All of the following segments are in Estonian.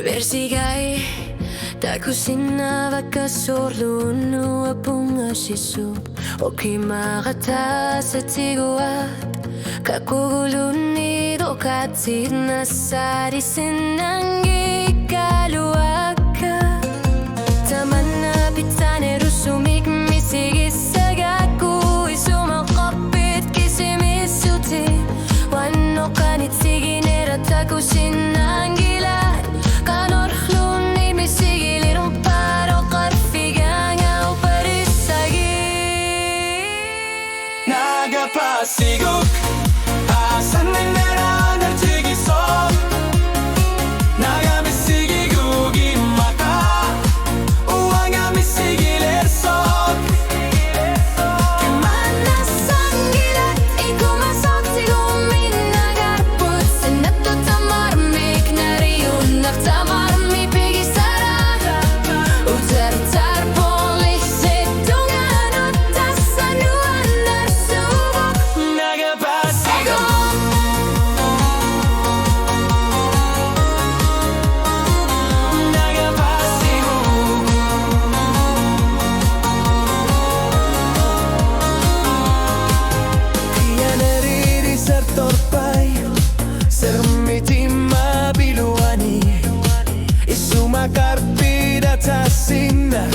Versigay takusina vakasorlu nua punga sisup okimagata sa tiguat kakuguluni dokatid na sari sinangi kaluaka tamana pitane rusumik misigis sagaku isumakapit kisimisuti wano kanit siginera takusinangi Nagapasigok asan nera nertigiso Nagamisigigug imaka uangamisigilesok Kimana sangilat ikumasok tigumin nagarput Sinato tamarmik nariyunak tamarmi pigisara Utar polik situngan utasanuan Karpida tasinak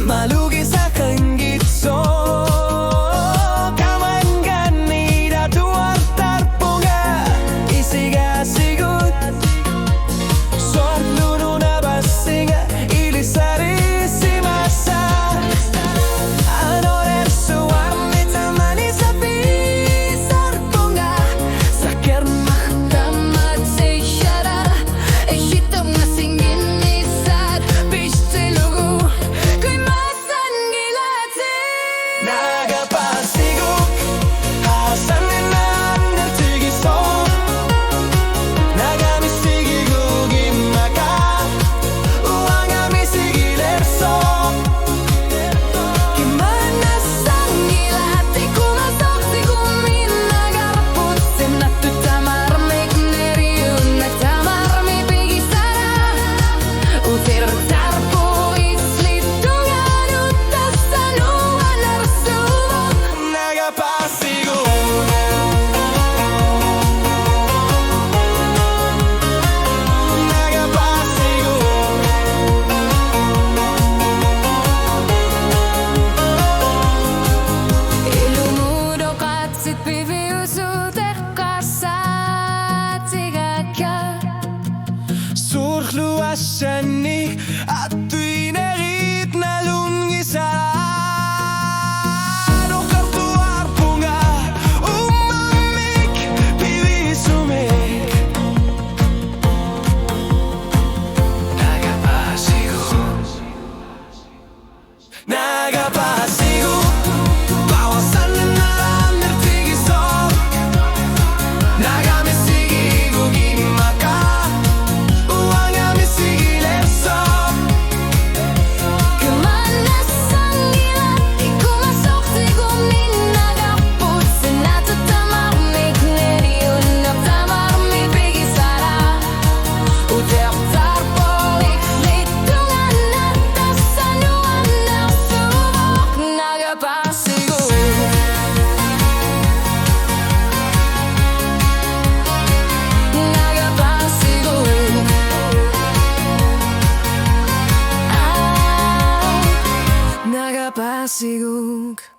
malugi sa kanggitso kaman ganida tuar tarpunga isigasigut suar lunu na basinga ilisari simasa anorer suar mitamani sa pisar punga saker mahtamat se shara ehitam nasing Nagapasigok asan nera nertigiso Nagamisigigug imaka uangamisigilesok Kimana sangilat ikumasok tigumin nagarput Sinato tamarmik neriyunak tamarmi pigisara Utir Surluasani atuin erit na lungisa no kartuar punga umamik pivisumik Nagapasigo bawasan na nertigiso Nagamisigigug imaka Nagapasigok